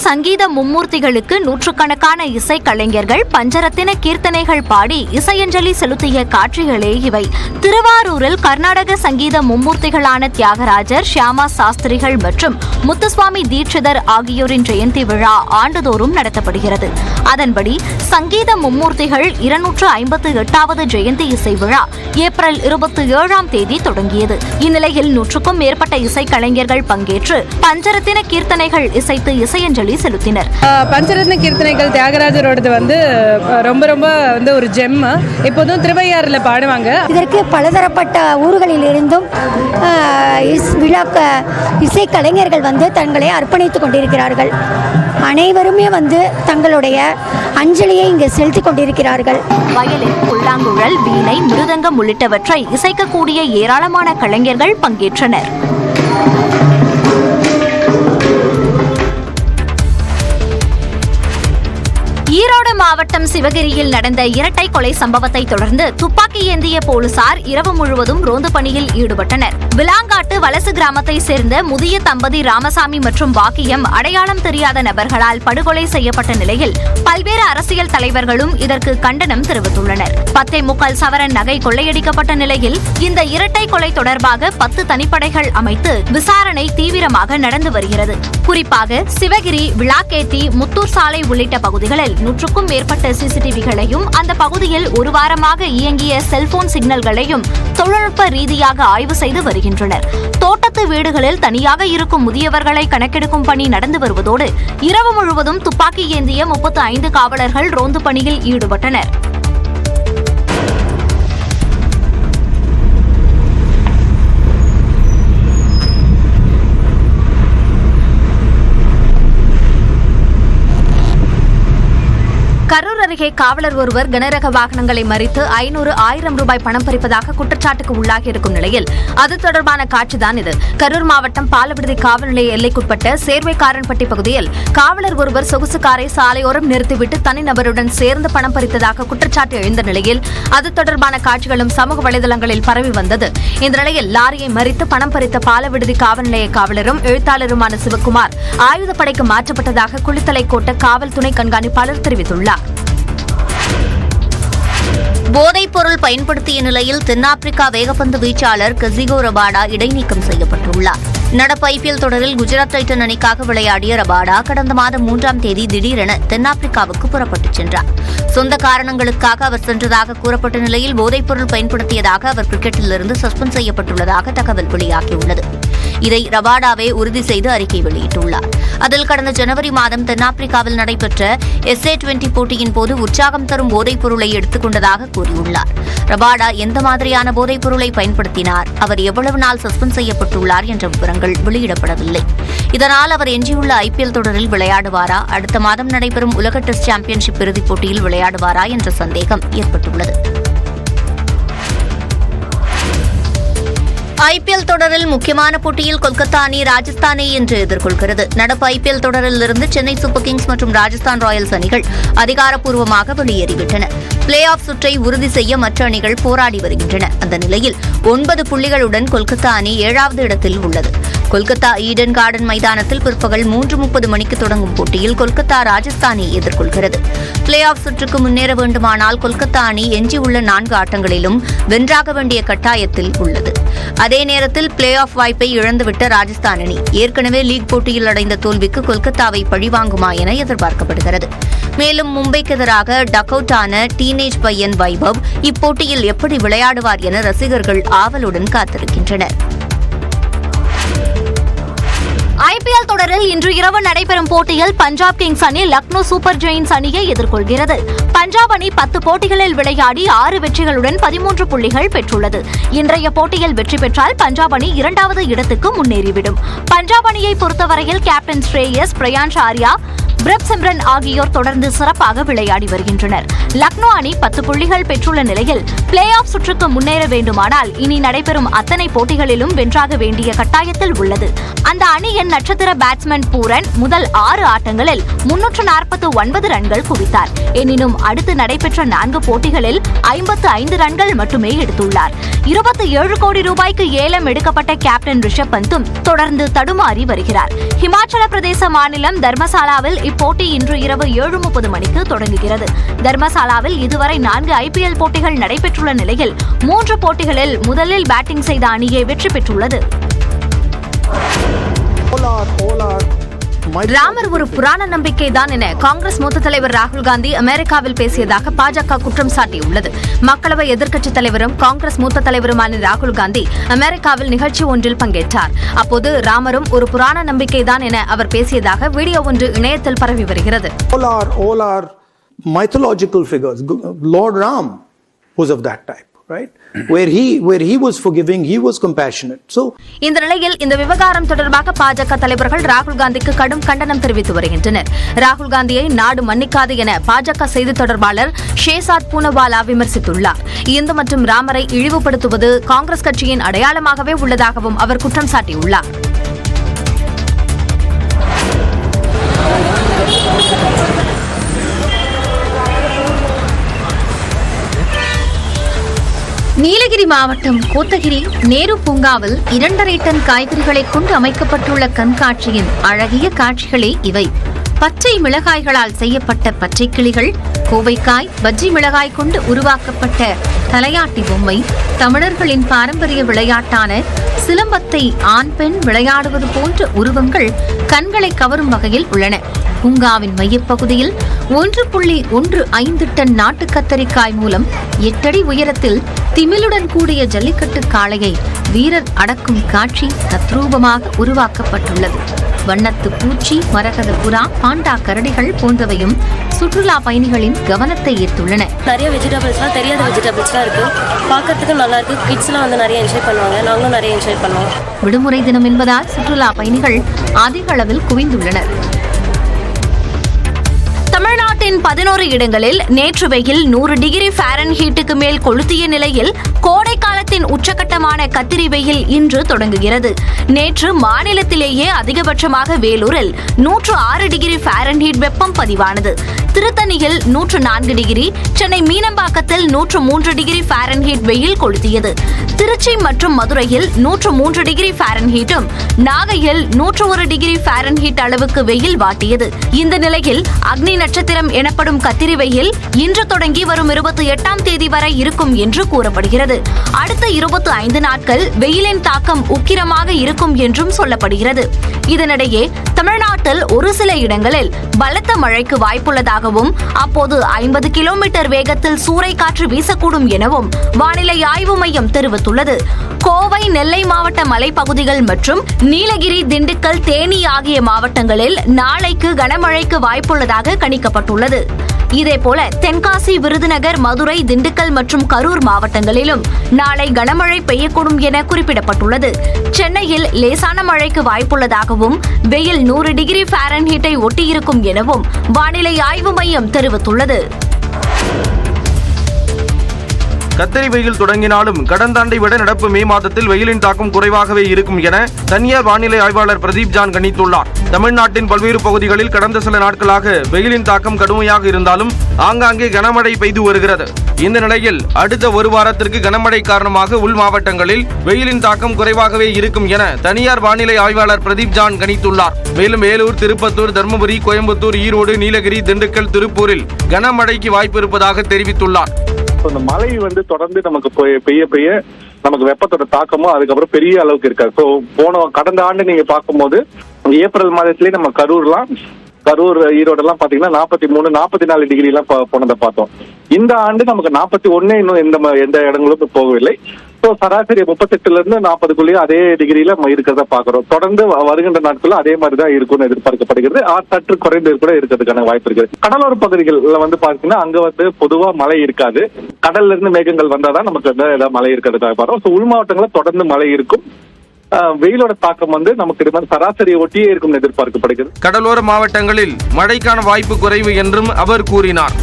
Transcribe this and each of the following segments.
சங்கீத மும்மூர்த்திகளுக்கு நூற்றுக்கணக்கான இசைக்கலைஞர்கள் பஞ்சரத்தின கீர்த்தனைகள் பாடி இசையஞ்சலி செலுத்திய காட்சிகளே இவை. திருவாரூரில் கர்நாடக சங்கீத மும்மூர்த்திகளான தியாகராஜர், ஷியாமா சாஸ்திரிகள் மற்றும் முத்துசுவாமி தீட்சிதர் ஆகியோரின் ஜெயந்தி விழா ஆண்டுதோறும் நடத்தப்படுகிறது. அதன்படி சங்கீத மும்மூர்த்திகள் 258வது ஜெயந்தி இசை விழா ஏப்ரல் 27ஆம் தேதி தொடங்கியது. இந்நிலையில் 100க்கும் மேற்பட்ட இசைக்கலைஞர்கள் பங்கேற்று பஞ்சரத்தின கீர்த்தனைகள் இசைத்து இசையஞ்சலி செலுத்தினர். பஞ்சரத்ன கீர்த்தனைகள் தியாகராஜரோடது ரொம்ப ஒரு ஜெம். இப்போதும் திருவையாறுல பாடுவாங்க. இதற்கு பலதரப்பட்ட ஊர்களில் இருந்தும் இசைக்கலைஞர்கள் தங்களை அர்ப்பணித்துக் கொண்டிருக்கிறார்கள். அனைவருமே தங்களுடைய அஞ்சலியை இங்கு செலுத்திக் கொண்டிருக்கிறார்கள். வயலின், புல்லாங்குழல், வீணை, மிருதங்கம் உள்ளிட்டவற்றை இசைக்கக்கூடிய ஏராளமான கலைஞர்கள் பங்கேற்றனர். ஈரோடு மாவட்டம் சிவகிரியில் நடந்த இரட்டை கொலை சம்பவத்தை தொடர்ந்து துப்பாக்கி ஏந்திய போலீசார் இரவு முழுவதும் ரோந்து பணியில் ஈடுபட்டனர். விலாங்காட்டு வலசு கிராமத்தை சேர்ந்த முதிய தம்பதி ராமசாமி மற்றும் பாக்கியம் அடையாளம் தெரியாத நபர்களால் படுகொலை செய்யப்பட்ட நிலையில் பல்வேறு அரசியல் தலைவர்களும் இதற்கு கண்டனம் தெரிவித்துள்ளனர். 10.25 சவரன் நகை கொள்ளையடிக்கப்பட்ட நிலையில் இந்த இரட்டை கொலை தொடர்பாக 10 தனிப்படைகள் அமைத்து விசாரணை தீவிரமாக நடந்து வருகிறது. குறிப்பாக சிவகிரி, விளாக்கேத்தி, முத்தூர் சாலை உள்ளிட்ட பகுதிகளில் 100க்கும் மேற்பட்ட சிசிடிவிகளையும் அந்த பகுதியில் ஒரு வாரமாக இயங்கிய செல்போன் சிக்னல்களையும் தொழில்நுட்ப ரீதியாக ஆய்வு செய்து வருகின்றனர். தோட்டத்து வீடுகளில் தனியாக இருக்கும் முதியவர்களை கணக்கெடுக்கும் பணி நடந்து வருவதோடு இரவு முழுவதும் துப்பாக்கி ஏந்திய 35 காவலர்கள் ரோந்து பணியில் ஈடுபட்டனர். கரூர் அருகே காவலர் ஒருவர் கனரக வாகனங்களை மறித்து 500,000 ரூபாய் பணம் பறிப்பதாக குற்றச்சாட்டுக்கு உள்ளாகியிருக்கும் நிலையில் அது தொடர்பான காட்சிதான் இது. கரூர் மாவட்டம் பாலவிடுதி காவல் நிலைய எல்லைக்குட்பட்ட சேர்வைக்காரன்பட்டி பகுதியில் காவலர் ஒருவர் சொகுசு காரை சாலையோரம் நிறுத்திவிட்டு தனிநபருடன் சேர்ந்து பணம் பறித்ததாக குற்றச்சாட்டு எழுந்த நிலையில் அது தொடர்பான காட்சிகளும் சமூக வலைதளங்களில் பரவி வந்தது. இந்த நிலையில் லாரியை மறித்து பணம் பறித்த பாலவிடுதி காவல் நிலைய காவலரும் எழுத்தாளருமான சிவக்குமார் ஆயுதப்படைக்கு மாற்றப்பட்டதாக குளித்தலை கோட்ட காவல் துணை கண்காணிப்பாளர் தெரிவித்துள்ளார். போதைப் பொருள் பயன்படுத்திய நிலையில் தென்னாப்பிரிக்கா வேகப்பந்து வீச்சாளர் கசிகோ ரபாடா இடைநீக்கம் செய்யப்பட்டுள்ளார். நடப்பு ஐபிஎல் தொடரில் குஜராத் டைட்டன் அணிக்காக விளையாடிய ரபாடா கடந்த மாதம் 3ஆம் தேதி திடீரென தென்னாப்பிரிக்காவுக்கு புறப்பட்டுச் சென்றார். சொந்த காரணங்களுக்காக அவர் சென்றதாக கூறப்பட்ட நிலையில் போதைப் பொருள் பயன்படுத்தியதாக அவர் கிரிக்கெட்டிலிருந்து சஸ்பெண்ட் செய்யப்பட்டுள்ளதாக தகவல் வெளியாகியுள்ளது. இதை ரபாடாவே உறுதி செய்து அறிக்கை வெளியிட்டுள்ளார். அதில் கடந்த ஜனவரி மாதம் தென்னாப்பிரிக்காவில் நடைபெற்ற SA-20 போட்டியின் போது உற்சாகம் தரும் போதைப் பொருளை எடுத்துக் கொண்டதாக கூறியுள்ளார். ரபாடா எந்த மாதிரியான போதைப் பொருளை பயன்படுத்தினார், அவர் எவ்வளவு நாள் சஸ்பெண்ட் செய்யப்பட்டுள்ளார் என்ற விவரங்கள் வெளியிடப்படவில்லை. இதனால் அவர் எஞ்சியுள்ள ஐபிஎல் தொடரில் விளையாடுவாரா, அடுத்த மாதம் நடைபெறும் உலக டெஸ்ட் சாம்பியன்ஷிப் இறுதிப் போட்டியில் விளையாடுவாரா என்ற சந்தேகம் ஏற்பட்டுள்ளது. ஐபிஎல் தொடரில் முக்கியமான போட்டியில் கொல்கத்தா அணி ராஜஸ்தானை இன்று எதிர்கொள்கிறது. நடப்பு ஐபிஎல் தொடரில் இருந்து சென்னை சூப்பர் கிங்ஸ் மற்றும் ராஜஸ்தான் ராயல்ஸ் அணிகள் அதிகாரப்பூர்வமாக வெளியேறிவிட்டன. பிளே ஆஃப் சுற்றை உறுதி செய்ய மற்ற அணிகள் போராடி வருகின்றன. அந்த நிலையில் 9 புள்ளிகளுடன் கொல்கத்தா அணி 7வது இடத்தில் உள்ளது. கொல்கத்தா ஈடன் கார்டன் மைதானத்தில் பிற்பகல் 3:30 மணிக்கு தொடங்கும் போட்டியில் கொல்கத்தா ராஜஸ்தானை எதிர்கொள்கிறது. பிளே ஆஃப் சுற்றுக்கு முன்னேற வேண்டுமானால் கொல்கத்தா அணி எஞ்சியுள்ள 4 ஆட்டங்களிலும் வென்றாக வேண்டிய கட்டாயத்தில் உள்ளது. அதே நேரத்தில் பிளே ஆஃப் வாய்ப்பை இழந்துவிட்ட ராஜஸ்தான் அணி ஏற்கனவே லீக் போட்டியில் அடைந்த தோல்விக்கு கொல்கத்தாவை பழிவாங்குமா என எதிர்பார்க்கப்படுகிறது. மேலும் மும்பைக்கு எதிராக டக் அவுட் ஆன டீனேஜ் பையன் வைபவ் இப்போட்டியில் எப்படி விளையாடுவார் என ரசிகர்கள் ஆவலுடன் காத்திருக்கின்றனர். ஐபிஎல் தொடரில் இன்று இரவு நடைபெறும் போட்டியில் பஞ்சாப் கிங்ஸ் அணி லக்னோ சூப்பர் ஜெயின்ஸ் அணியை எதிர்கொள்கிறது. பஞ்சாப் அணி 10 போட்டிகளில் விளையாடி 6 வெற்றிகளுடன் 13 புள்ளிகள் பெற்றுள்ளது. இன்றைய போட்டியில் வெற்றி பெற்றால் பஞ்சாப் அணி 2வது இடத்துக்கு முன்னேறிவிடும். பஞ்சாப் அணியை பொறுத்தவரையில் கேப்டன் ஸ்ரேயஸ், பிரயான்ஷ் ஆர்யா, பிரப் சிம்ரன் ஆகியோர் தொடர்ந்து சிறப்பாக விளையாடி வருகின்றனர். லக்னோ அணி 10 புள்ளிகள் பெற்றுள்ள நிலையில் பிளே ஆஃப் சுற்றுக்கு முன்னேற வேண்டுமானால் இனி நடைபெறும் அத்தனை போட்டிகளிலும் வென்றாக வேண்டிய கட்டாயத்தில் உள்ளது. அந்த அணியின் நட்சத்திர பேட்ஸ்மேன் பூரன் முதல் 6 ஆட்டங்களில் 349 ரன்கள் குவித்தார். எனினும் அடுத்து நடைபெற்ற 4 போட்டிகளில் 55 ரன்கள் மட்டுமே எடுத்துள்ளார். 27 கோடி ரூபாய்க்கு ஏலம் எடுக்கப்பட்ட கேப்டன் ரிஷப் பந்தும் தொடர்ந்து தடுமாறி வருகிறார். ஹிமாச்சல பிரதேச மாநிலம் தர்மசாலாவில் இப்போட்டி இன்று இரவு 7:30 மணிக்கு தொடங்குகிறது. தர்மசாலாவில் இதுவரை 4 IPL போட்டிகள் நடைபெற்றுள்ள நிலையில் 3 போட்டிகளில் முதலில் பேட்டிங் செய்த அணியே வெற்றி பெற்றுள்ளது. ராமர் ஒரு புராண நம்பிக்கைதான் என காங்கிரஸ் மூத்த தலைவர் ராகுல் காந்தி அமெரிக்காவில் பேசியதாக பாஜக குற்றம் சாட்டியுள்ளது. மக்களவை எதிர்க்கட்சித் தலைவரும் காங்கிரஸ் மூத்த தலைவருமான ராகுல் காந்தி அமெரிக்காவில் நிகழ்ச்சி ஒன்றில் பங்கேற்றார். அப்போது ராமரும் ஒரு புராண நம்பிக்கைதான் என அவர் பேசியதாக வீடியோ ஒன்று இணையத்தில் பரவி வருகிறது. All are mythological figures. Lord Ram was of that type. Right? Where he was forgiving, he was compassionate. So இந்த நிலையில் இந்த விவகாரம் தொடர்பாக பாஜக தலைவர்கள் ராகுல் காந்திக்கு கடும் கண்டனம் தெரிவித்து வருகின்றனர். ராகுல் காந்தியை நாடு மன்னிக்காது என பாஜக செய்தி தொடர்பாளர் ஷேசாத் பூனவாலா விமர்சித்துள்ளார். இந்து மற்றும் ராமரை இழிவுபடுத்துவது காங்கிரஸ் கட்சியின் அடையாளமாகவே உள்ளதாகவும் அவர் குற்றம் சாட்டியுள்ளார். நீலகிரி மாவட்டம் கோத்தகிரி நேரு பூங்காவில் 2.5 டன் காய்கறிகளை கொண்டு அமைக்கப்பட்டுள்ள கண்காட்சியின் அழகிய காட்சிகளே இவை. பச்சை மிளகாய்களால் செய்யப்பட்ட பச்சை கிளிகள், கோவைக்காய், பஜ்ஜி மிளகாய் கொண்டு உருவாக்கப்பட்ட தலையாட்டி பொம்மை, தமிழர்களின் பாரம்பரிய விளையாட்டான சிலம்பத்தை ஆண் பெண் விளையாடுவது போன்ற உருவங்கள் கண்களை கவரும் வகையில் உள்ளன. பூங்காவின் மையப்பகுதியில் 1.15 டன் நாட்டு கத்தரிக்காய் மூலம் 8 அடி உயரத்தில் திமிலுடன் கூடிய ஜல்லிக்கட்டு காளையை வீரர் அடக்கும் காட்சி தத்ரூபமாக உருவாக்கப்பட்டுள்ளது. வண்ணத்து பூச்சி, மரகத புறா, பாண்டா கரடிகள் போன்றவையும் சுற்றுலா பயணிகளின் கவனத்தை ஈர்த்துள்ளன. நிறைய வெஜிடபிள்ஸ்லாம் தெரியாத வெஜிடபிள்ஸ்லாம் இருக்கு, பார்க்கறதுக்கு நல்லா இருக்கு. கிட்ஸ்லாம் வந்து நிறைய என்ஜாய் பண்ணுவாங்க, நாங்களும் நிறைய என்ஜாய் பண்ணுவோம். விடுமுறை தினம் என்பதால் சுற்றுலா பயணிகள் அதிக அளவில் குவிந்துள்ளனர். தமிழ்நாட்டின் 11 இடங்களில் நேற்று வெயில் 100 டிகிரி ஃபாரன்ஹீட்டுக்கு மேல் கொளுத்திய நிலையில் கோடை காலத்தின் உச்சகட்டமான கத்திரி வெயில் இன்று தொடங்குகிறது. நேற்று மாநிலத்திலேயே அதிகபட்சமாக வேலூரில் 106 டிகிரி ஃபாரன்ஹீட் வெப்பம் பதிவானது. திருத்தணியில் 104 டிகிரி, சென்னை மீனம்பாக்கத்தில் 103 டிகிரி ஃபாரன்ஹீட் வெயில் கொளுத்தியது. திருச்சி மற்றும் மதுரையில் 103 டிகிரி ஃபாரன்ஹீட்டும், நாகையில் 101 டிகிரி ஃபாரன்ஹீட் அளவுக்கு வெயில் வாட்டியது. இந்த நிலையில் அக்னி நட்சத்திரம் எனப்படும் கத்திரி வெயில் இன்று தொடங்கி வரும் 28ஆம் தேதி வரை இருக்கும் என்று கூறப்படுகிறது. அடுத்த 25 நாட்கள் வெயிலின் தாக்கம் உக்கிரமாக இருக்கும் என்றும் சொல்லப்படுகிறது. இதனிடையே தமிழ்நாட்டில் ஒரு சில இடங்களில் பலத்த மழைக்கு வாய்ப்புள்ளதாகவும் அப்போது 50 கிலோமீட்டர் வேகத்தில் சூறைக்காற்று வீசக்கூடும் எனவும் வானிலை ஆய்வு மையம் தெரிவித்துள்ளது. கோவை, நெல்லை மாவட்ட மலைப்பகுதிகள் மற்றும் நீலகிரி, திண்டுக்கல், தேனி ஆகிய மாவட்டங்களில் நாளைக்கு கனமழைக்கு வாய்ப்புள்ளதாக கணிக்கப்பட்டுள்ளது. இதேபோல தென்காசி, விருதுநகர், மதுரை, திண்டுக்கல் மற்றும் கரூர் மாவட்டங்களிலும் நாளை கனமழை பெய்யக்கூடும் என குறிப்பிடப்பட்டுள்ளது. சென்னையில் லேசான மழைக்கு வாய்ப்புள்ளதாகவும் வெயில் 100 டிகிரி ஃபாரன்ஹீட்டை ஒட்டியிருக்கும் எனவும் வானிலை ஆய்வு மையம் தெரிவித்துள்ளது. கத்திரி வெயில் தொடங்கினாலும் கடந்த ஆண்டை விட நடப்பு மே மாதத்தில் வெயிலின் தாக்கம் குறைவாகவே இருக்கும் என தனியார் வானிலை ஆய்வாளர் பிரதீப் ஜான் கணித்துள்ளார். தமிழ்நாட்டின் பல்வேறு பகுதிகளில் கடந்த சில நாட்களாக வெயிலின் தாக்கம் கடுமையாக இருந்தாலும் ஆங்காங்கே கனமழை பெய்து வருகிறது. இந்த நிலையில் அடுத்த ஒரு வாரத்திற்கு கனமழை காரணமாக உள் மாவட்டங்களில் வெயிலின் தாக்கம் குறைவாகவே இருக்கும் என தனியார் வானிலை ஆய்வாளர் பிரதீப் ஜான் கணித்துள்ளார். மேலும் வேலூர், திருப்பத்தூர், தர்மபுரி, கோயம்புத்தூர், ஈரோடு, நீலகிரி, திண்டுக்கல், திருப்பூரில் கனமழைக்கு வாய்ப்பு இருப்பதாக தெரிவித்துள்ளார். இந்த மழை வந்து நமக்கு பெய்ய பெய்ய நமக்கு வெப்பத்தோட தாக்கமும் அதுக்கப்புறம் பெரிய அளவுக்கு இருக்காது. ஸோ கடந்த ஆண்டு நீங்க பார்க்கும்போது ஏப்ரல் மாதத்திலேயே நம்ம கரூர், ஈரோடு எல்லாம் பாத்தீங்கன்னா 43, 44 டிகிரி எல்லாம் போனதை பார்த்தோம். இந்த ஆண்டு நமக்கு 41 இன்னும் எந்த இடங்களும் போகவில்லை. ஸோ சராசரி 38ல இருந்து 40க்குள்ளேயே அதே டிகிரியில இருக்கிறத பாக்குறோம். தொடர்ந்து வருகின்ற நாட்களும் அதே மாதிரிதான் இருக்கும்னு எதிர்பார்க்கப்படுகிறது. சற்று குறைந்து கூட இருக்கிறதுக்கான வாய்ப்பு இருக்குது. கடலோர பகுதிகள்ல வந்து பாத்தீங்கன்னா அங்க வந்து பொதுவா மழை இருக்காது. கடல்ல இருந்து மேகங்கள் வந்தாதான் நமக்கு வந்து ஏதாவது மழை இருக்கிறதுக்காக பாருவோம். ஸோ உள் மாவட்டங்களில் தொடர்ந்து மழை இருக்கும். வெயிலோட தாக்கம் வந்து நமக்கு இது மாதிரி சராசரியை ஒட்டியே இருக்கும் எதிர்பார்க்கப்படுகிறது. கடலோர மாவட்டங்களில் மழைக்கான வாய்ப்பு குறைவு என்றும் அவர் கூறினார்.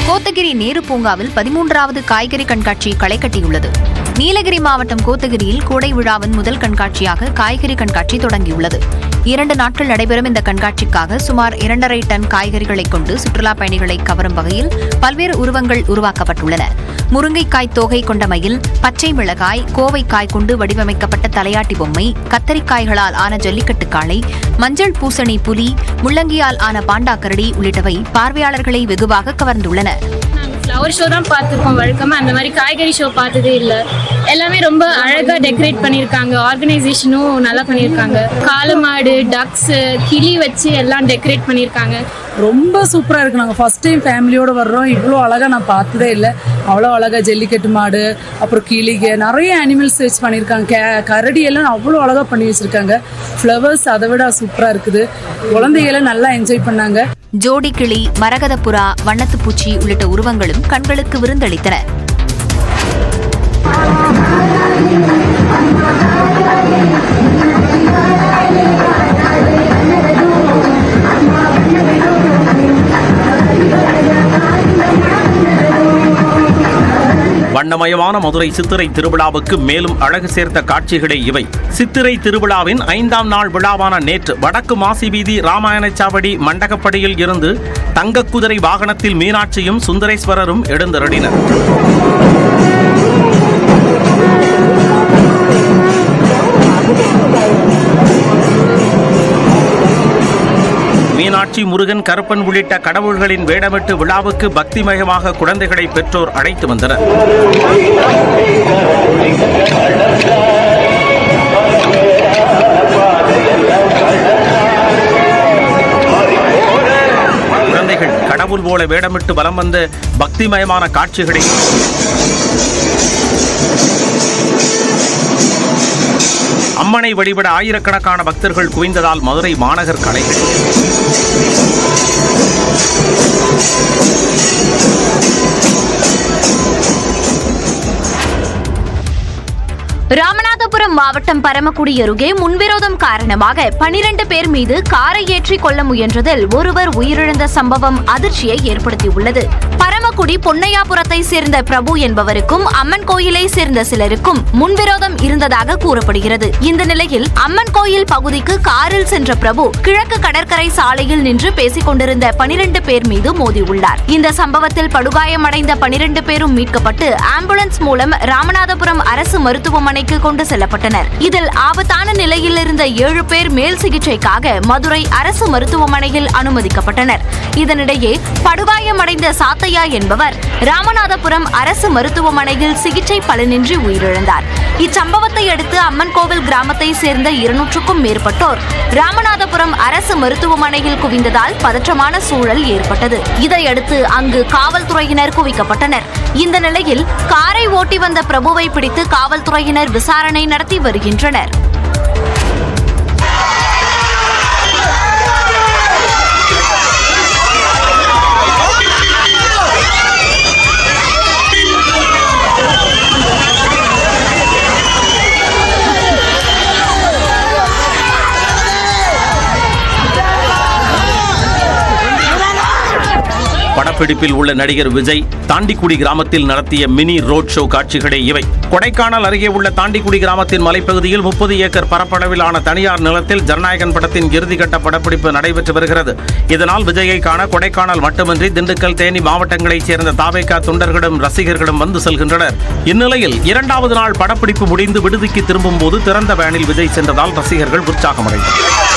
கோத்தகிரி நேரு பூங்காவில் 13வது காய்கறி கண்காட்சி களை கட்டியுள்ளது. நீலகிரி மாவட்டம் கோத்தகிரியில் கோடை விழாவின் முதல் கண்காட்சியாக காய்கறி கண்காட்சி தொடங்கியுள்ளது. 2 நாட்கள் நடைபெறும் இந்த கண்காட்சிக்காக சுமார் 2.5 டன் காய்கறிகளை கொண்டு சுற்றுலா பயணிகளை கவரும் வகையில் பல்வேறு உருவங்கள் உருவாக்கப்பட்டுள்ளன. முருங்கைக்காய் தோகை கொண்ட மயில், பச்சை மிளகாய், கோவைக்காய் கொண்டு வடிவமைக்கப்பட்ட தலையாட்டி பொம்மை, கத்தரிக்காய்களால் ஆன ஜல்லிக்கட்டு காளை, மஞ்சள் பூசணி புலி, முள்ளங்கியால் ஆன பாண்டா கரடி உள்ளிட்டவை பார்வையாளர்களை வெகுவாக கவர்ந்துள்ளன. ஃப்ளவர் ஷோ தான் பார்த்துருக்கோம் வழக்கமாக, அந்த மாதிரி காய்கறி ஷோ பார்த்ததே இல்லை. எல்லாமே ரொம்ப அழகாக டெக்கரேட் பண்ணியிருக்காங்க, ஆர்கனைசேஷனும் நல்லா பண்ணியிருக்காங்க. காளமாடு, டக்ஸு, கிளி வச்சு எல்லாம் டெக்கரேட் பண்ணியிருக்காங்க. ரொம்ப சூப்பராக இருக்குது. நாங்கள் ஃபஸ்ட் டைம் ஃபேமிலியோடு வர்றோம். இவ்வளோ அழகாக நான் பார்த்ததே இல்லை. அவ்வளோ அழகாக ஜல்லிக்கட்டு மாடு, அப்புறம் கிளிகை, நிறைய அனிமல்ஸ் வச்சு பண்ணியிருக்காங்க. கரடி எல்லாம் அவ்வளோ அழகாக பண்ணி வச்சுருக்காங்க. ஃப்ளவர்ஸ் அதை விட சூப்பராக இருக்குது. குழந்தைகளை நல்லா என்ஜாய் பண்ணாங்க. ஜோடி கிளி, மரகத புறா, வண்ணத்து பூச்சி உள்ளிட்ட உருவங்களும் கண்களுக்கு விருந்தளித்தன. வண்ணமயமான மதுரை சித்திரை திருவிழாவுக்கு மேலும் அழகு சேர்த்த காட்சிகளே இவை. சித்திரை திருவிழாவின் 5ஆம் நாள் விழாவான நேற்று வடக்கு மாசி வீதி ராமாயணச்சாவடி மண்டகப்படியில் இருந்து தங்க குதிரை வாகனத்தில் மீனாட்சியும் சுந்தரேஸ்வரரும் எழுந்தருளினர். மீனாட்சி, முருகன், கருப்பன் உள்ளிட்ட கடவுள்களின் வேடமிட்டு விழாவுக்கு பக்திமயமாக குழந்தைகளை பெற்றோர் அழைத்து வந்தனர். குழந்தைகள் கடவுள் போல வேடமிட்டு வலம் வந்த பக்திமயமான காட்சிகளை அம்மனை வழிபட ஆயிரக்கணக்கான பக்தர்கள் குவிந்ததால் மதுரை மாநகர் கலைகள் ராமநாதபுரம் மாவட்டம் பரமக்குடி அருகே முன்விரோதம் காரணமாக 12 பேர் மீது காரை ஏற்றிக் கொள்ள முயன்றதில் ஒருவர் உயிரிழந்த சம்பவம் அதிர்ச்சியை ஏற்படுத்தியுள்ளது. பரமக்குடி பொன்னையாபுரத்தை சேர்ந்த பிரபு என்பவருக்கும் அம்மன் கோயிலை சேர்ந்த சிலருக்கும் முன்விரோதம் இருந்ததாக கூறப்படுகிறது. இந்த நிலையில் அம்மன் கோயில் பகுதிக்கு காரில் சென்ற பிரபு கிழக்கு கடற்கரை சாலையில் நின்று பேசிக் கொண்டிருந்த 12 பேர் மீது மோதியுள்ளார். இந்த சம்பவத்தில் படுகாயமடைந்த 12 பேரும் மீட்கப்பட்டு ஆம்புலன்ஸ் மூலம் ராமநாதபுரம் அரசு மருத்துவமனை கொண்டு செல்லப்பட்டனர். இதில் ஆபத்தான நிலையில் இருந்த 7 பேர் மேல் சிகிச்சைக்காக மதுரை அரசு மருத்துவமனையில் அனுமதிக்கப்பட்டனர். இதனிடையே படுகாயமடைந்த சாத்தையா என்பவர் ராமநாதபுரம் அரசு மருத்துவமனையில் சிகிச்சை பலனின்றி உயிரிழந்தார். இச்சம்பவத்தை அடுத்து அம்மன் கோவில் கிராமத்தை சேர்ந்த 200க்கும் மேற்பட்டோர் ராமநாதபுரம் அரசு மருத்துவமனையில் குவிந்ததால் பதற்றமான சூழல் ஏற்பட்டது. இதையடுத்து அங்கு காவல்துறையினர் குவிக்கப்பட்டனர். இந்த நிலையில் காரை ஓட்டி வந்த பிரபுவை பிடித்து காவல்துறையினர் விசாரணை நடத்தி வருகின்றனர். படப்பிடிப்பில் உள்ள நடிகர் விஜய் தாண்டிக்குடி கிராமத்தில் நடத்திய மினி ரோட் ஷோ காட்சிகளே இவை. கொடைக்கானல் அருகே உள்ள தாண்டிக்குடி கிராமத்தின் மலைப்பகுதியில் 30 ஏக்கர் பரப்பளவிலான தனியார் நிலத்தில் ஜனநாயகன் படத்தின் இறுதிக்கட்ட படப்பிடிப்பு நடைபெற்று வருகிறது. இதனால் விஜயை காண கொடைக்கானல் மட்டுமின்றி திண்டுக்கல், தேனி மாவட்டங்களைச் சேர்ந்த தாவேகா தொண்டர்களும் ரசிகர்களும் வந்து செல்கின்றனர். இந்நிலையில் 2வது நாள் படப்பிடிப்பு முடிந்து விடுதிக்கு திரும்பும் போது திறந்த வேனில் விஜய் சென்றதால் ரசிகர்கள் உற்சாகமடைந்தனர்.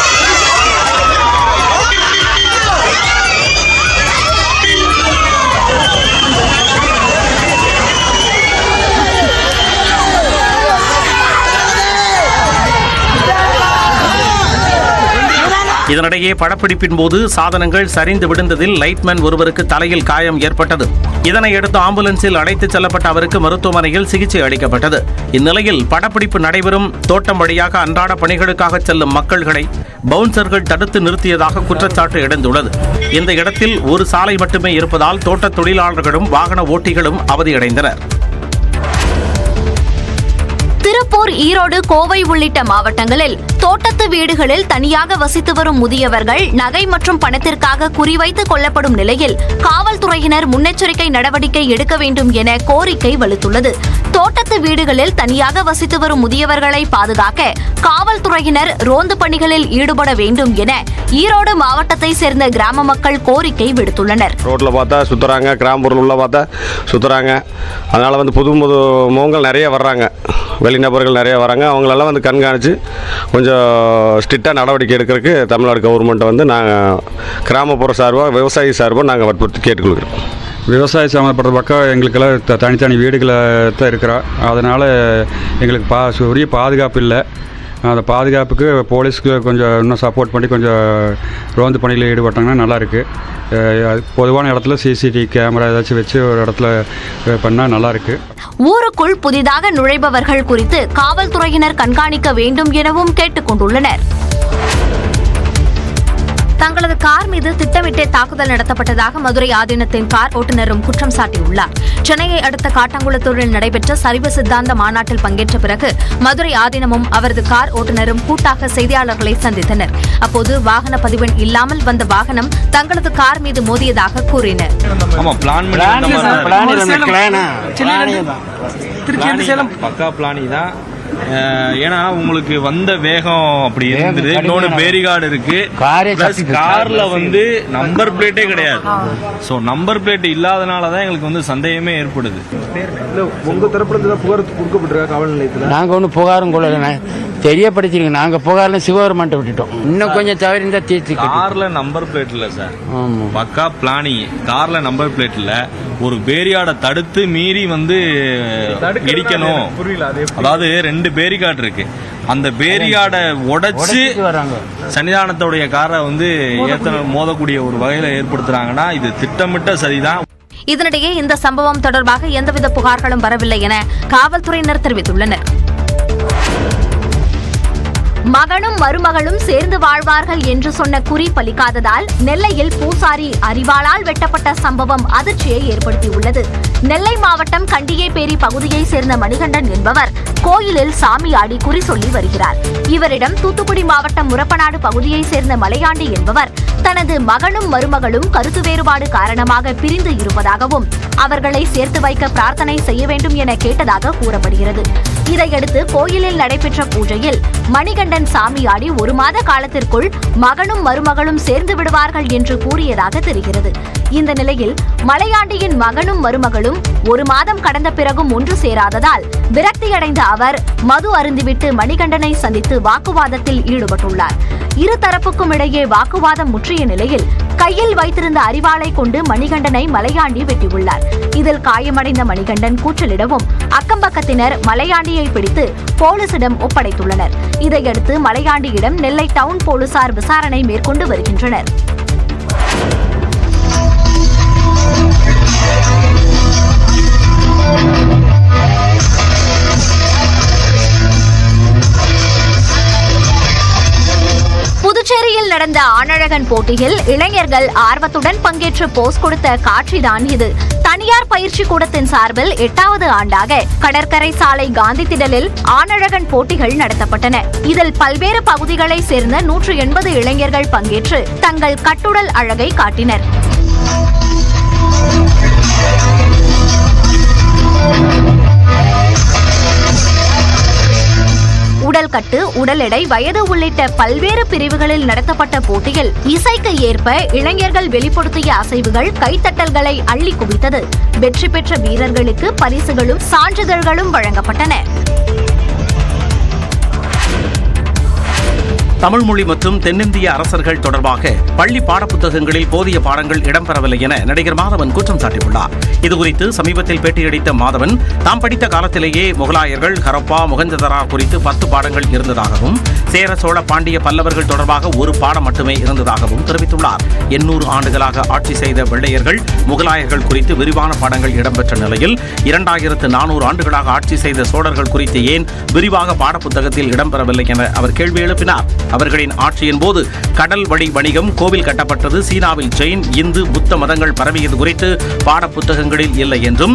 இதனிடையே படப்பிடிப்பின் போது சாதனங்கள் சரிந்து விழுந்ததில் லைட்மேன் ஒருவருக்கு தலையில் காயம் ஏற்பட்டது. இதனையடுத்து ஆம்புலன்ஸில் அழைத்துச் செல்லப்பட்ட அவருக்கு மருத்துவமனையில் சிகிச்சை அளிக்கப்பட்டது. இந்நிலையில் படப்பிடிப்பு நடைபெறும் தோட்டம் வழியாக அன்றாட பணிகளுக்காக செல்லும் மக்கள்களை பவுன்சர்கள் தடுத்து நிறுத்தியதாக குற்றச்சாட்டு எழுந்துள்ளது. இந்த இடத்தில் ஒரு சாலை மட்டுமே இருப்பதால் தோட்ட தொழிலாளர்களும் வாகன ஓட்டிகளும் அவதியடைந்தனர். திருப்பூர், ஈரோடு, கோவை உள்ளிட்ட மாவட்டங்களில் தோட்டத்து வீடுகளில் தனியாக வசித்து வரும் முதியவர்கள் நகை மற்றும் பணத்திற்காக குறிவைத்துக் கொள்ளப்படும் நிலையில் காவல்துறையினர் முன்னெச்சரிக்கை நடவடிக்கை எடுக்க வேண்டும் என கோரிக்கை வலுத்துள்ளது. தோட்டத்து வீடுகளில் தனியாக வசித்து வரும் முதியவர்களை பாதுகாக்க காவல்துறையினர் ரோந்து பணிகளில் ஈடுபட வேண்டும் என ஈரோடு மாவட்டத்தை சேர்ந்த கிராம மக்கள் கோரிக்கை விடுத்துள்ளனர். ரோட்ல பார்த்தா சுத்துறாங்க, கிராமப்புறம் உள்ள பார்த்தா சுத்துறாங்க. அதனால புது புது முகங்கள் நிறைய வர்றாங்க, வெளிநபர்கள் நிறைய வராங்க. அவங்களெல்லாம் கண்காணித்து கொஞ்சம் ஸ்ட்ரிக்டாக நடவடிக்கை எடுக்கிறதுக்கு தமிழ்நாடு கவர்மெண்ட்டை நாங்கள் கிராமப்புற சார்பாக, விவசாயி சார்பாக நாங்கள் வற்புறுத்தி கேட்டுக்கொள்கிறோம். விவசாய சம்மந்தப்பட்ட பக்கம் எங்களுக்கெல்லாம் தனித்தனி வீடுகளை தான் இருக்கிறோம். அதனால் எங்களுக்கு உரிய பாதுகாப்பு இல்லை. அந்த பாதுகாப்புக்கு போலீஸ்க்கு கொஞ்சம் இன்னும் சப்போர்ட் பண்ணி கொஞ்சம் ரோந்து பணியில் ஈடுபட்டாங்கன்னா நல்லாயிருக்கு. பொதுவான இடத்துல சிசிடிவி கேமரா ஏதாச்சும் வச்சு ஒரு இடத்துல பண்ணால் நல்லாயிருக்கு. ஊருக்குள் புதிதாக நுழைபவர்கள் குறித்து காவல்துறையினர் கண்காணிக்க வேண்டும் எனவும் கேட்டுக் கொண்டுள்ளனர். தங்களது கார் மீது திட்டமிட்டே தாக்குதல் நடத்தப்பட்டதாக மதுரை ஆதீனத்தின் கார் ஓட்டுநரும் குற்றம் சாட்டியுள்ளார். சென்னையை அடுத்த காட்டாங்குளத்தூரில் நடைபெற்ற சரிவு சித்தாந்த மாநாட்டில் பங்கேற்ற பிறகு மதுரை ஆதீனமும் அவரது கார் ஓட்டுநரும் கூட்டாக செய்தியாளர்களை சந்தித்தனர். அப்போது வாகன பதிவெண் இல்லாமல் வந்த வாகனம் தங்களது கார் மீது மோதியதாக கூறினர். பக்கா பிளானி தான். ஏன்னா உங்களுக்கு வந்த வேகம் அப்படி இருந்தது. இன்னொன்று பேரிகார்டு இருக்கு, கார்ல நம்பர் பிளேட்டே கிடையாது. ஸோ நம்பர் பிளேட் இல்லாதனாலதான் எங்களுக்கு சந்தேகமே ஏற்படுது. உங்க தரப்புல இருந்து புகார் கொடுக்கப்பட்டிருக்கா காவல் நிலையத்தில்? நாங்கள் ஒன்றும் புகாரும் கொள்ளல, தெரியப்படுத்திருக்கோம். நாங்கள் புகார்ல சிவகவர்மெண்ட் விட்டுட்டோம். இன்னும் கொஞ்சம் தவறி இருந்தால் தீர்த்து. கார்ல நம்பர் பிளேட் இல்லை சார், பக்கா பிளானிங். கார்ல நம்பர் பிளேட் இல்லை, ஒரு பேரிகார்டை தடுத்து மீறி இடிக்கணும். அதாவது 2 பேரிகார்டு இருக்கு, அந்த பேரிகார்டை உடைச்சு சன்னிதானத்தோடைய காரை மோதக்கூடிய ஒரு வகையில ஏற்படுத்துறாங்கன்னா இது திட்டமிட்ட சரிதான். இதனிடையே இந்த சம்பவம் தொடர்பாக எந்தவித புகார்களும் வரவில்லை என காவல்துறையினர் தெரிவித்துள்ளனர். மகனும் மருமகளும் சேர்ந்து வாழ்வார்கள் என்று சொன்ன குறி பலிக்காததால் நெல்லையில் பூசாரி அரிவாளால் வெட்டப்பட்ட சம்பவம் அதிர்ச்சியை ஏற்படுத்தியுள்ளது. நெல்லை மாவட்டம் கண்டியேப்பேரி பகுதியை சேர்ந்த மணிகண்டன் என்பவர் கோயிலில் சாமியாடி குறி சொல்லி வருகிறார். இவரிடம் தூத்துக்குடி மாவட்டம் முரப்பநாடு பகுதியை சேர்ந்த மலையாண்டி என்பவர் தனது மகனும் மருமகளும் கருத்து வேறுபாடு காரணமாக பிரிந்து இருப்பதாகவும் அவர்களை சேர்த்து வைக்க பிரார்த்தனை செய்ய வேண்டும் என கேட்டதாக கூறப்படுகிறது. இதையடுத்து கோயிலில் நடைபெற்ற பூஜையில் மணிகண்டன் சாமியாடி 1 மாத காலத்திற்குள் மகனும் மருமகளும் சேர்ந்து விடுவார்கள் என்று கூறியதாக தெரிகிறது. இந்த நிலையில் மலையாண்டியின் மகனும் மருமகளும் 1 மாதம் கடந்த பிறகும் ஒன்று சேராததால் விரக்தியடைந்த அவர் மது அருந்திவிட்டு மணிகண்டனை சந்தித்து வாக்குவாதத்தில் ஈடுபட்டுள்ளார். இருதரப்புக்கும் இடையே வாக்குவாதம் முற்றிய நிலையில் கையில் வைத்திருந்த அரிவாளை கொண்டு மணிகண்டனை மலையாண்டி வெட்டியுள்ளார். இதில் காயமடைந்த மணிகண்டன் கூச்சலிடவும் அக்கம்பக்கத்தினர் மலையாண்டியை பிடித்து போலீசிடம் ஒப்படைத்துள்ளனர். இதையடுத்து மலையாண்டியிடம் நெல்லை டவுன் போலீசார் விசாரணை மேற்கொண்டு வருகின்றனர். புதுச்சேரியில் நடந்த ஆணழகன் போட்டியில் இளைஞர்கள் ஆர்வத்துடன் பங்கேற்று போஸ் கொடுத்த காட்சிதான் இது. தனியார் பயிற்சி கூடத்தின் சார்பில் 8வது ஆண்டாக கடற்கரை சாலை காந்தி திடலில் ஆணழகன் போட்டிகள் நடத்தப்பட்டன. இதில் பல்வேறு பகுதிகளை சேர்ந்த 180 இளைஞர்கள் பங்கேற்று தங்கள் கட்டுடல் அழகை காட்டினர். உடல் கட்டு, உடல் எடை, வயது உள்ளிட்ட பல்வேறு பிரிவுகளில் நடத்தப்பட்ட போட்டியில் இசைக்கு ஏற்ப இளைஞர்கள் வெளிப்படுத்திய அசைவுகள் கைத்தட்டல்களை அள்ளி குவித்தது. வெற்றி பெற்ற வீரர்களுக்கு பரிசுகளும் சான்றிதழ்களும் வழங்கப்பட்டன. தமிழ் மொழி மற்றும் தென்னிந்திய அரசர்கள் தொடர்பாக பள்ளி பாடப்புத்தகங்களில் போதிய பாடங்கள் இடம்பெறவில்லை என நடிகர் மாதவன் குற்றம் சாட்டியுள்ளார். இதுகுறித்து சமீபத்தில் பேட்டியளித்த மாதவன், தாம் படித்த காலத்திலேயே முகலாயர்கள், ஹரப்பா, முகஞ்சதரா குறித்து 10 பாடங்கள் இருந்ததாகவும், சேர, சோழ, பாண்டிய, பல்லவர்கள் தொடர்பாக ஒரு பாடம் மட்டுமே இருந்ததாகவும் தெரிவித்துள்ளார். 800 ஆண்டுகளாக ஆட்சி செய்த வெள்ளையர்கள், முகலாயர்கள் குறித்து விரிவான பாடங்கள் இடம்பெற்ற நிலையில் 2400 ஆண்டுகளாக ஆட்சி செய்த சோழர்கள் குறித்து ஏன் விரிவாக பாடப்புத்தகத்தில் இடம்பெறவில்லை என அவர் கேள்வி எழுப்பினார். அவர்களின் ஆட்சியின் போது கடல் வழி வணிகம், கோவில் கட்டப்பட்டது, சீனாவில் ஜெயின், இந்து, புத்த மதங்கள் பரவியது குறித்து பாடப்புத்தகங்களில் இல்லை என்றும்,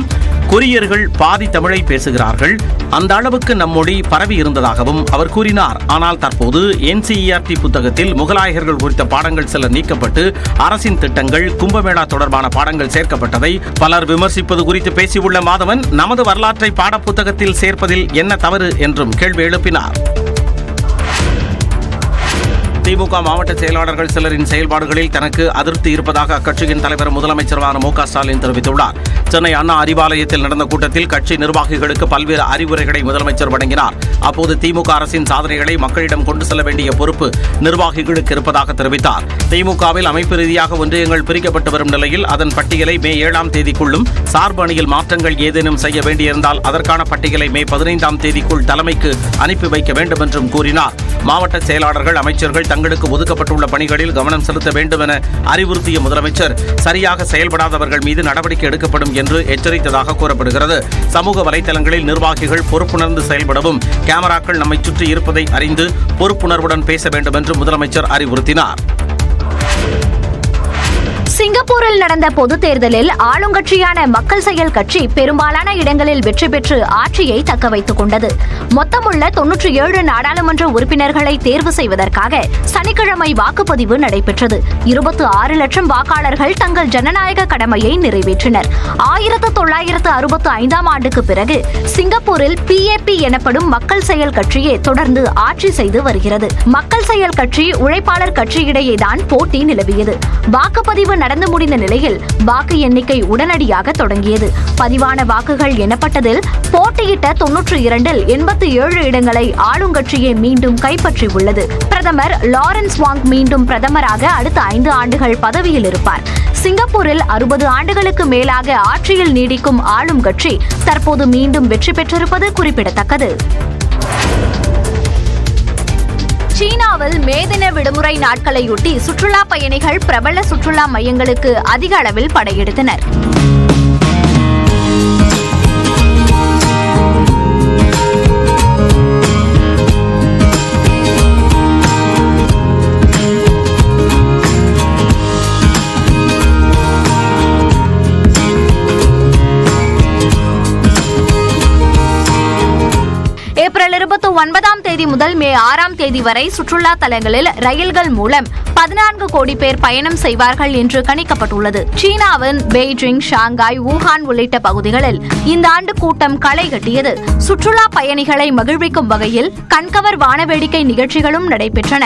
கொரியர்கள் பாதி தமிழை பேசுகிறார்கள், அந்த அளவுக்கு நம் மொழி பரவி இருந்ததாகவும் அவர் கூறினார். ஆனால் தற்போது NCERT புத்தகத்தில் முகலாயர்கள் குறித்த பாடங்கள் சில நீக்கப்பட்டு அரசின் திட்டங்கள், கும்பமேளா தொடர்பான பாடங்கள் சேர்க்கப்பட்டதை பலர் விமர்சிப்பது குறித்து பேசியுள்ள மாதவன், நமது வரலாற்றை பாடப்புத்தகத்தில் சேர்ப்பதில் என்ன தவறு என்றும் கேள்வி எழுப்பினார். திமுக மாவட்ட செயலாளர்கள் சிலரின் செயல்பாடுகளில் தனக்கு அதிருப்தி இருப்பதாக அக்கட்சியின் தலைவர் முதலமைச்சரான மு க ஸ்டாலின் தெரிவித்துள்ளார். சென்னை அண்ணா அறிவாலயத்தில் நடந்த கூட்டத்தில் கட்சி நிர்வாகிகளுக்கு பல்வேறு அறிவுரைகளை முதலமைச்சர் வழங்கினார். அப்போது திமுக அரசின் சாதனைகளை மக்களிடம் கொண்டு செல்ல வேண்டிய பொறுப்பு நிர்வாகிகளுக்கு இருப்பதாக தெரிவித்தார். திமுகவில் அமைப்பு ரீதியாக ஒன்றியங்கள் பிரிக்கப்பட்டு வரும் நிலையில் அதன் பட்டியலை மே 7ஆம் தேதிக்குள்ளும், சார்பு அணியில் மாற்றங்கள் ஏதேனும் செய்ய வேண்டியிருந்தால் அதற்கான பட்டியலை மே 15ஆம் தேதிக்குள் தலைமைக்கு அனுப்பி வைக்க வேண்டும் என்றும் கூறினார். மாவட்ட செயலாளர்கள், அமைச்சர்கள் தங்களுக்கு ஒதுக்கப்பட்டுள்ள பணிகளில் கவனம் செலுத்த வேண்டும் என அறிவுறுத்திய முதலமைச்சர், சரியாக செயல்படாதவர்கள் மீது நடவடிக்கை எடுக்கப்படும் என்று எச்சரித்ததாக கூறப்படுகிறது. சமூக வலைதளங்களில் நிர்வாகிகள் பொறுப்புணர்ந்து செயல்படவும், கேமராக்கள் நம்மை சுற்றி இருப்பதை அறிந்து பொறுப்புணர்வுடன் பேச வேண்டும் என்று முதலமைச்சர் அறிவுறுத்தினார். சிங்கப்பூரில் நடந்த பொதுத் தேர்தலில் ஆளுங்கட்சியான மக்கள் செயல் கட்சி பெரும்பாலான இடங்களில் வெற்றி பெற்று ஆட்சியை தக்க வைத்துக் கொண்டது. மொத்தமுள்ள 97 நாடாளுமன்ற உறுப்பினர்களை தேர்வு செய்வதற்காக சனிக்கிழமை வாக்குப்பதிவு நடைபெற்றது. 26 லட்சம் வாக்காளர்கள் தங்கள் ஜனநாயக கடமையை நிறைவேற்றினர். 1965ஆம் ஆண்டுக்கு பிறகு சிங்கப்பூரில் PAP எனப்படும் மக்கள் செயல் கட்சியே தொடர்ந்து ஆட்சி செய்து வருகிறது. மக்கள் செயல் கட்சி, உழைப்பாளர் கட்சி இடையேதான் போட்டி நிலவியது. வாக்குப்பதிவு நடந்து முடிந்த நிலையில் வாக்கு எண்ணிக்கை உடனடியாக தொடங்கியது. பதிவான வாக்குகள் எண்ணப்பட்டதில் போட்டியிட்ட 92இல் 87 இடங்களை ஆளுங்கட்சியே மீண்டும் கைப்பற்றியுள்ளது. பிரதமர் லாரன்ஸ் வாங் மீண்டும் பிரதமராக அடுத்த 5 ஆண்டுகள் பதவியில் இருப்பார். சிங்கப்பூரில் 60 ஆண்டுகளுக்கு மேலாக ஆட்சியில் நீடிக்கும் ஆளும் கட்சி தற்போது மீண்டும் வெற்றி பெற்றிருப்பது குறிப்பிடத்தக்கது. சீனாவில் மே தின விடுமுறை நாட்களையொட்டி சுற்றுலா பயணிகள் பிரபல சுற்றுலா மையங்களுக்கு அதிக அளவில் படையெடுத்தனர். ஏப்ரல் 29ஆம் தேதி முதல் மே 6ஆம் தேதி வரை சுற்றுலா தலங்களில் ரயில்கள் மூலம் 14 கோடி பேர் பயணம் செய்வார்கள் என்று கணிக்கப்பட்டுள்ளது. சீனாவின் பெய்ஜிங், ஷாங்காய், வூஹான் உள்ளிட்ட பகுதிகளில் இந்த ஆண்டு கூட்டம் களை கட்டியது. சுற்றுலா பயணிகளை மகிழ்விக்கும் வகையில் கண்கவர் வானவேடிக்கை நிகழ்ச்சிகளும் நடைபெற்றன.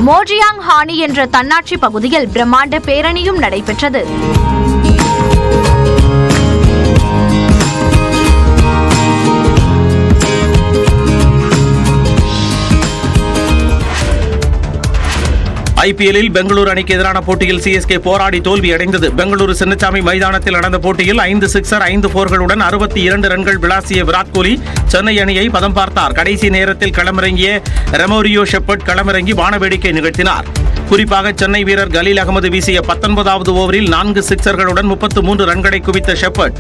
மோஜியாங் ஹானி என்ற தன்னாட்சி பகுதியில் பிரம்மாண்ட பேரணியும் நடைபெற்றது. IPL-இல் பெங்களூரு அணிக்கு எதிரான போட்டியில் CSK போராடி தோல்வியடைந்தது. பெங்களூரு சின்னசாமி மைதானத்தில் நடந்த போட்டியில் 5 சிக்ஸர் 5 4களுடன் 62 ரன்கள் விளாசிய விராட் கோலி சென்னை அணியை பதம் பார்த்தார். கடைசி நேரத்தில் களமிறங்கிய ரெமோரியோ ஷெப்பர்ட் களமிறங்கி வானவேடிக்கை நிகழ்த்தினார். குறிப்பாக சென்னை வீரர் கலீல் அகமது வீசிய 19வது ஓவரில் 4 சிக்ஸர்களுடன் 33 ரன்களை குவித்த ஷெப்பர்ட்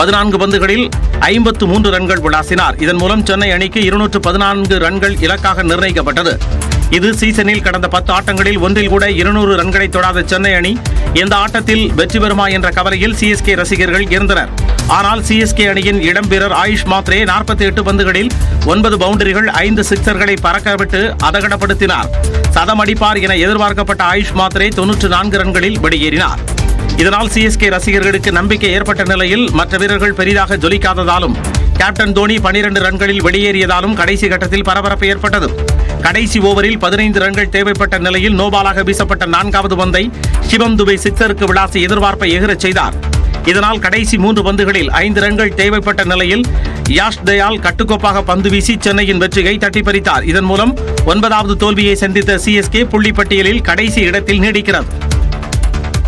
14 பந்துகளில் 53 ரன்கள் விளாசினார். இதன் மூலம் சென்னை அணிக்கு 214 ரன்கள் இலக்காக நிர்ணயிக்கப்பட்டது. இது சீசனில் கடந்த 10 ஆட்டங்களில் ஒன்றில் கூட 200 ரன்களை தொடாத சென்னை அணி இந்த ஆட்டத்தில் வெற்றி பெறுமா என்ற கவலையில் CSK ரசிகர்கள் இருந்தனர். ஆனால் CSK அணியின் இளம் வீரர் ஆயுஷ் மாத்ரே 48 பந்துகளில் 9 பவுண்டரிகள் 5 சிக்ஸர்களை பறக்கவிட்டு அதகடப்படுத்தினார். சதம் அடிப்பார் என எதிர்பார்க்கப்பட்ட ஆயுஷ் மாத்ரே 94 ரன்களில் வெளியேறினார். இதனால் CSK ரசிகர்களுக்கு நம்பிக்கை ஏற்பட்ட நிலையில் மற்ற வீரர்கள் பெரிதாக ஜொலிக்காததாலும் கேப்டன் தோனி 12 ரன்களில் வெளியேறியதாலும் கடைசி கட்டத்தில் பரபரப்பு ஏற்பட்டது. கடைசி ஓவரில் 15 ரன்கள் தேவைப்பட்ட நிலையில் நோபாலாக வீசப்பட்ட 4வது பந்தை சிவம் துபே சிக்ஸருக்கு விளாசி எதிர்பார்ப்பை எகிரச் செய்தார். இதனால் கடைசி 3 பந்துகளில் 5 ரன்கள் தேவைப்பட்ட நிலையில் யாஷ் தயால் கட்டுக்கோப்பாக பந்து வீசி சென்னையின் வெற்றியை தட்டி பறித்தார். இதன் மூலம் 9வது தோல்வியை சந்தித்த CSK புள்ளி பட்டியலில் கடைசி இடத்தில் நீடிக்கிறது.